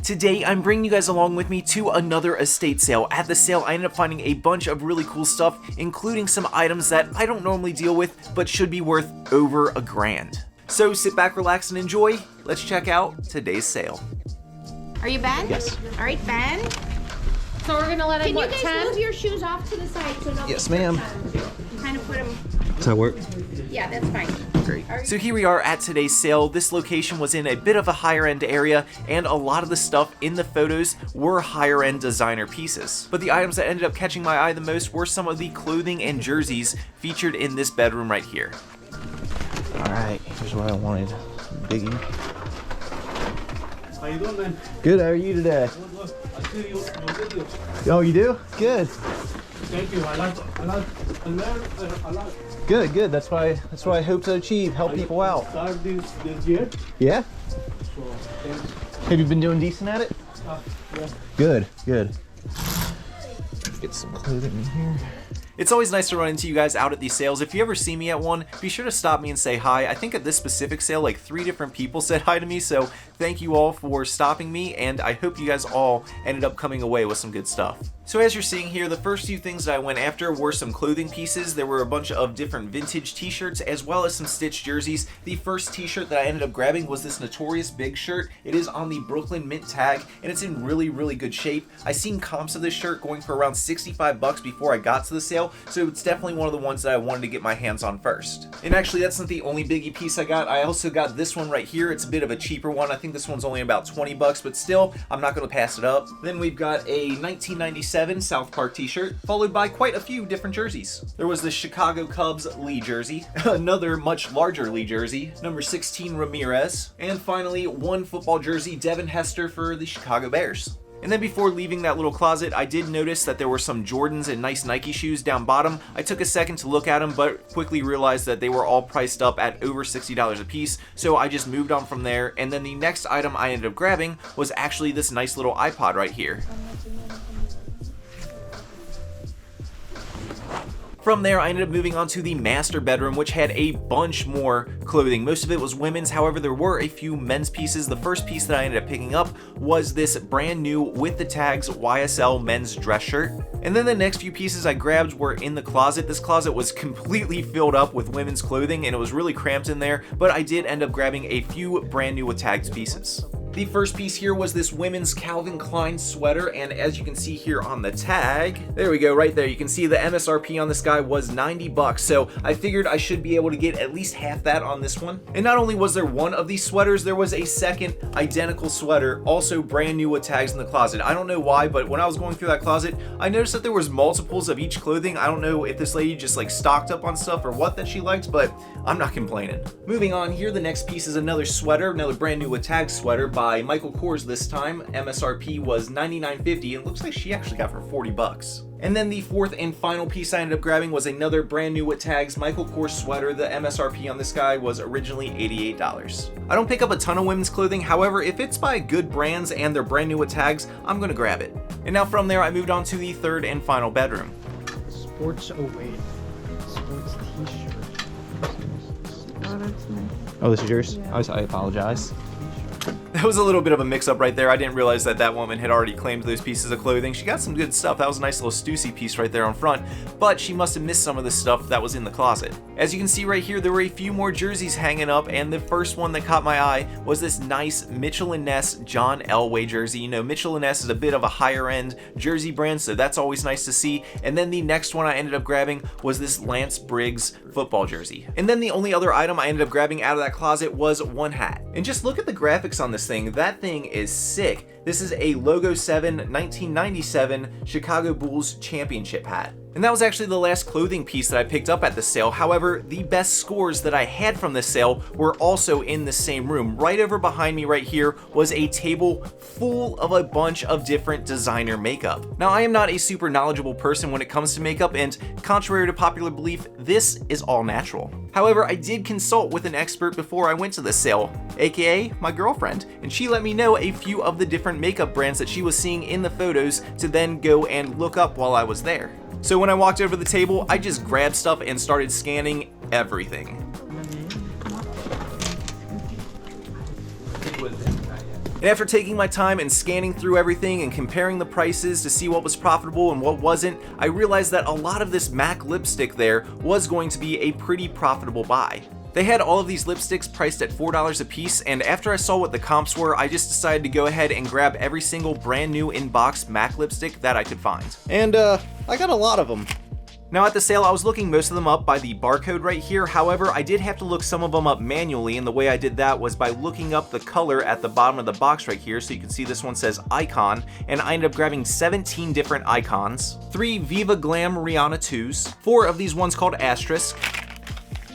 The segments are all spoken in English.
Today, I'm bringing you guys along with me to another estate sale. At the sale, I ended up finding a bunch of really cool stuff, including some items that I don't normally deal with, but should be worth over $1,000. So sit back, relax, and enjoy. Let's check out today's sale. Are you Ben? Yes. All right, Ben. So we're gonna let him, Can what, you guys 10? move your shoes off to the side so nobody Yes, ma'am. kind of put them. Does that work? Yeah, that's fine. Great. So here we are at today's sale. This location was in a bit of a higher end area, and a lot of the stuff in the photos were higher end designer pieces. But the items that ended up catching my eye the most were some of the clothing and jerseys featured in this bedroom right here. Alright, here's what I wanted. Biggie. How you doing, man? Good, how are you today? Good. I see your video. Oh, you do? Good. Thank you. I learn a lot. Good, good. That's what I hope to achieve, help people out. Start this year. Yeah? So thanks. Have you been doing decent at it? Yeah. Good, good. Let's get some clothing in here. It's always nice to run into you guys out at these sales. If you ever see me at one, be sure to stop me and say hi. I think at this specific sale, like 3 different people said hi to me, so thank you all for stopping me, and I hope you guys all ended up coming away with some good stuff. So as you're seeing here, the first few things that I went after were some clothing pieces. There were a bunch of different vintage t-shirts as well as some stitched jerseys. The first t-shirt that I ended up grabbing was this Notorious Big shirt. It is on the Brooklyn Mint tag, and it's in really, really good shape. I seen comps of this shirt going for around 65 bucks before I got to the sale, so it's definitely one of the ones that I wanted to get my hands on first. And actually, that's not the only biggie piece I got. I also got this one right here. It's a bit of a cheaper one. I think this one's only about 20 bucks, but still, I'm not going to pass it up. Then we've got a 1997 South Park t-shirt, followed by quite a few different jerseys. There was the Chicago Cubs Lee jersey, another much larger Lee jersey, number 16 Ramirez, and finally one football jersey, Devin Hester for the Chicago Bears. And then before leaving that little closet, I did notice that there were some Jordans and nice Nike shoes down bottom. I took a second to look at them, but quickly realized that they were all priced up at over $60 a piece, so I just moved on from there. And then the next item I ended up grabbing was actually this nice little iPod right here. From there, I ended up moving on to the master bedroom, which had a bunch more clothing. Most of it was women's, however, there were a few men's pieces. The first piece that I ended up picking up was this brand new with the tags YSL men's dress shirt. And then the next few pieces I grabbed were in the closet. This closet was completely filled up with women's clothing, and it was really cramped in there, but I did end up grabbing a few brand new with tags pieces. The first piece here was this women's Calvin Klein sweater, and as you can see here on the tag, there we go, right there, you can see the MSRP on this guy was 90 bucks, so I figured I should be able to get at least half that on this one. And not only was there one of these sweaters, there was a second identical sweater, also brand new with tags in the closet. I don't know why, but when I was going through that closet, I noticed that there was multiples of each clothing. I don't know if this lady just like stocked up on stuff or what that she liked, but I'm not complaining. Moving on here, the next piece is another sweater, another brand new with tags sweater by Michael Kors this time. MSRP was $99.50, and it looks like she actually got for 40 bucks. And then the fourth and final piece I ended up grabbing was another brand new with tags Michael Kors sweater. The MSRP on this guy was originally $88. I don't pick up a ton of women's clothing, however, if it's by good brands and they're brand new with tags, I'm gonna grab it. And now from there, I moved on to the third and final bedroom. Sports, oh wait, sports t-shirt. Oh, that's nice. Oh, this is yours? Yeah. I apologize. That was a little bit of a mix-up right there. I didn't realize that that woman had already claimed those pieces of clothing. She got some good stuff. That was a nice little Stussy piece right there on front, but she must have missed some of the stuff that was in the closet. As you can see right here, there were a few more jerseys hanging up, and the first one that caught my eye was this nice Mitchell & Ness John Elway jersey. You know, Mitchell & Ness is a bit of a higher-end jersey brand, so that's always nice to see. And then the next one I ended up grabbing was this Lance Briggs football jersey. And then the only other item I ended up grabbing out of that closet was one hat. And just look at the graphics on this thing. That thing is sick. This is a Logo 7 1997 Chicago Bulls championship hat. And that was actually the last clothing piece that I picked up at the sale. However, the best scores that I had from this sale were also in the same room. Right over behind me right here was a table full of a bunch of different designer makeup. Now, I am not a super knowledgeable person when it comes to makeup, and contrary to popular belief, this is all natural. However, I did consult with an expert before I went to this sale, aka my girlfriend, and she let me know a few of the different makeup brands that she was seeing in the photos to then go and look up while I was there. So when I walked over to the table, I just grabbed stuff and started scanning everything. And after taking my time and scanning through everything and comparing the prices to see what was profitable and what wasn't, I realized that a lot of this MAC lipstick there was going to be a pretty profitable buy. They had all of these lipsticks priced at $4 a piece, and after I saw what the comps were, I just decided to go ahead and grab every single brand new in-box MAC lipstick that I could find. And I got a lot of them. Now at the sale, I was looking most of them up by the barcode right here. However, I did have to look some of them up manually, and the way I did that was by looking up the color at the bottom of the box right here. So you can see this one says Icon, and I ended up grabbing 17 different icons, 3 Viva Glam Rihanna 2s, 4 of these ones called Asterisk,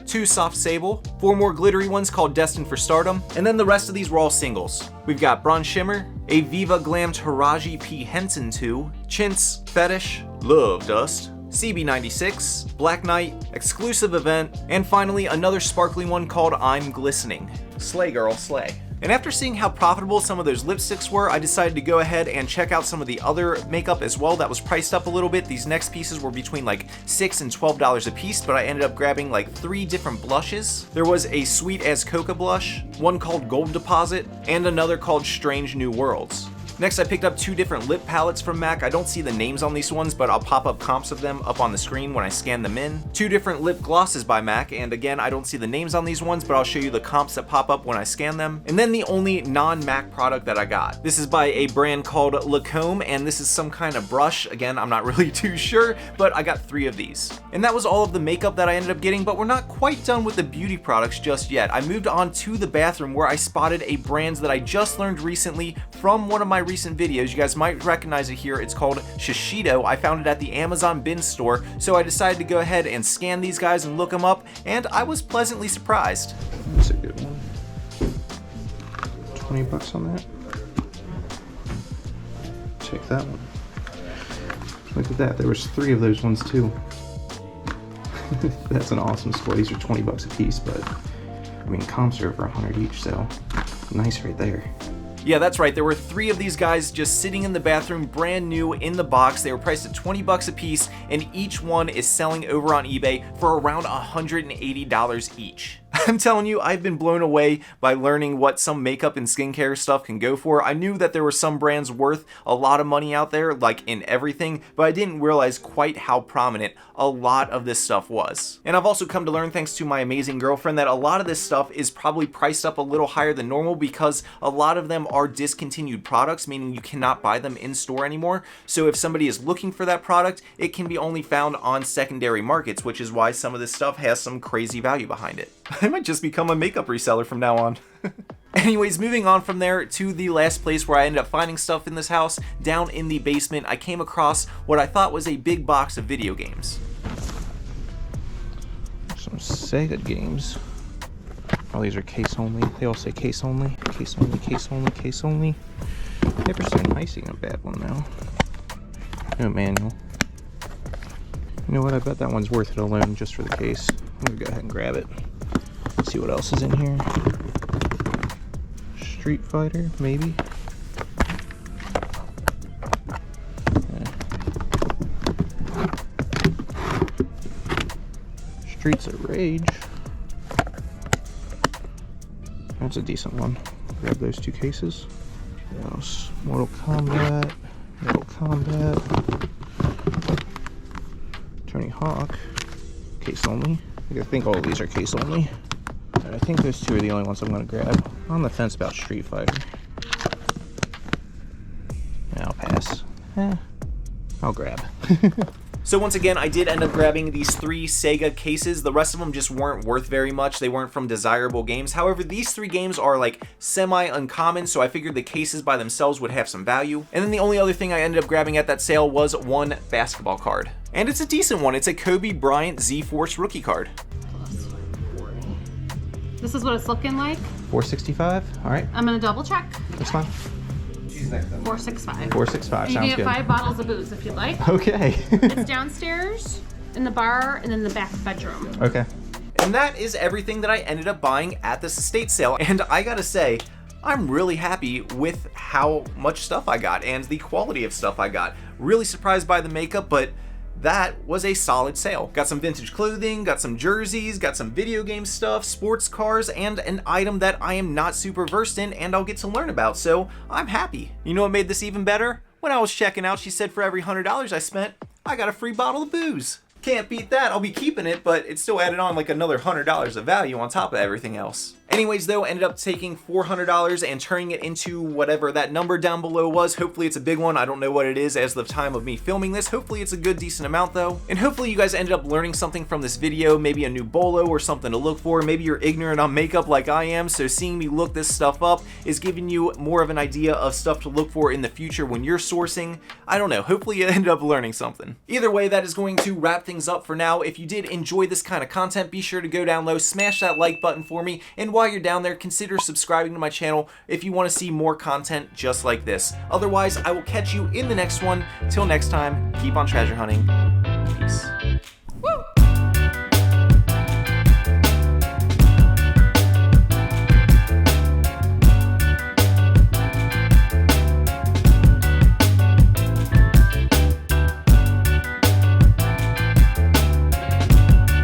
2 Soft Sable, 4 more glittery ones called Destined for Stardom, and then the rest of these were all singles. We've got Bronze Shimmer, a Viva Glam Taraji P. Henson 2, Chintz, Fetish, Love Dust, CB96, Black Knight, Exclusive Event, and finally another sparkly one called I'm Glistening. Slay girl, slay. And after seeing how profitable some of those lipsticks were, I decided to go ahead and check out some of the other makeup as well that was priced up a little bit. These next pieces were between like $6 and $12 a piece, but I ended up grabbing like 3 different blushes. There was a Sweet as Coca blush, one called Gold Deposit, and another called Strange New Worlds. Next, I picked up 2 different lip palettes from MAC. I don't see the names on these ones, but I'll pop up comps of them up on the screen when I scan them in. 2 different lip glosses by MAC, and again, I don't see the names on these ones, but I'll show you the comps that pop up when I scan them. And then the only non-MAC product that I got. This is by a brand called Lacombe, and this is some kind of brush. Again, I'm not really too sure, but I got 3 of these. And that was all of the makeup that I ended up getting, but we're not quite done with the beauty products just yet. I moved on to the bathroom where I spotted a brand that I just learned recently from one of my recent videos. You guys might recognize it here. It's called Shishido. I found it at the Amazon bin store, so I decided to go ahead and scan these guys and look them up, and I was pleasantly surprised. That's a good one. 20 bucks on that. Check that one. Look at that. There was 3 of those ones too. That's an awesome score. These are 20 bucks a piece, but I mean, comps are over 100 each, so nice right there. Yeah, that's right. There were 3 of these guys just sitting in the bathroom, brand new in the box. They were priced at 20 bucks a piece, and each one is selling over on eBay for around $180 each. I'm telling you, I've been blown away by learning what some makeup and skincare stuff can go for. I knew that there were some brands worth a lot of money out there, like in everything, but I didn't realize quite how prominent a lot of this stuff was. And I've also come to learn, thanks to my amazing girlfriend, that a lot of this stuff is probably priced up a little higher than normal because a lot of them are discontinued products, meaning you cannot buy them in store anymore. So if somebody is looking for that product, it can be only found on secondary markets, which is why some of this stuff has some crazy value behind it. I might just become a makeup reseller from now on. Anyways, moving on from there to the last place where I ended up finding stuff in this house, down in the basement, I came across what I thought was a big box of video games. Some Sega games. Oh, these are case only. They all say case only. Case only, case only, case only. Never seen icing a bad one now. No manual. You know what? I bet that one's worth it alone just for the case. I'm gonna go ahead and grab it. See what else is in here. Street Fighter, maybe. Streets of Rage. That's a decent one. Grab those 2 cases. What else? Mortal Kombat. Mortal Kombat. Tony Hawk. Case only. I think all of these are case only. I think those 2 are the only ones I'm going to grab. I'm on the fence about Street Fighter. I'll pass. I'll grab. So once again, I did end up grabbing these 3 Sega cases. The rest of them just weren't worth very much. They weren't from desirable games. However, these 3 games are like semi-uncommon, so I figured the cases by themselves would have some value. And then the only other thing I ended up grabbing at that sale was 1 basketball card. And it's a decent one. It's a Kobe Bryant Z-Force rookie card. This is what it's looking like. $4.65. All right. I'm gonna double check. That's fine. $4.65. $4.65. You Sounds can get good. 5 bottles of booze if you'd like. Okay. It's downstairs in the bar and in the back bedroom. Okay. And that is everything that I ended up buying at this estate sale. And I gotta say, I'm really happy with how much stuff I got and the quality of stuff I got. Really surprised by the makeup, but that was a solid sale. Got some vintage clothing, got some jerseys, got some video game stuff, sports cars, and an item that I am not super versed in and I'll get to learn about, so I'm happy. You know what made this even better? When I was checking out, she said for every $100 I spent, I got a free bottle of booze. Can't beat that. I'll be keeping it, but it still added on like another $100 of value on top of everything else. Anyways though, ended up taking $400 and turning it into whatever that number down below was. Hopefully it's a big one. I don't know what it is as of the time of me filming this. Hopefully it's a good decent amount though. And hopefully you guys ended up learning something from this video, maybe a new bolo or something to look for. Maybe you're ignorant on makeup like I am, so seeing me look this stuff up is giving you more of an idea of stuff to look for in the future when you're sourcing. I don't know, hopefully you ended up learning something. Either way, that is going to wrap things up for now. If you did enjoy this kind of content, be sure to go down low, smash that like button for me, and while you're down there, consider subscribing to my channel if you want to see more content just like this. Otherwise, I will catch you in the next one. Till next time, keep on treasure hunting. Peace.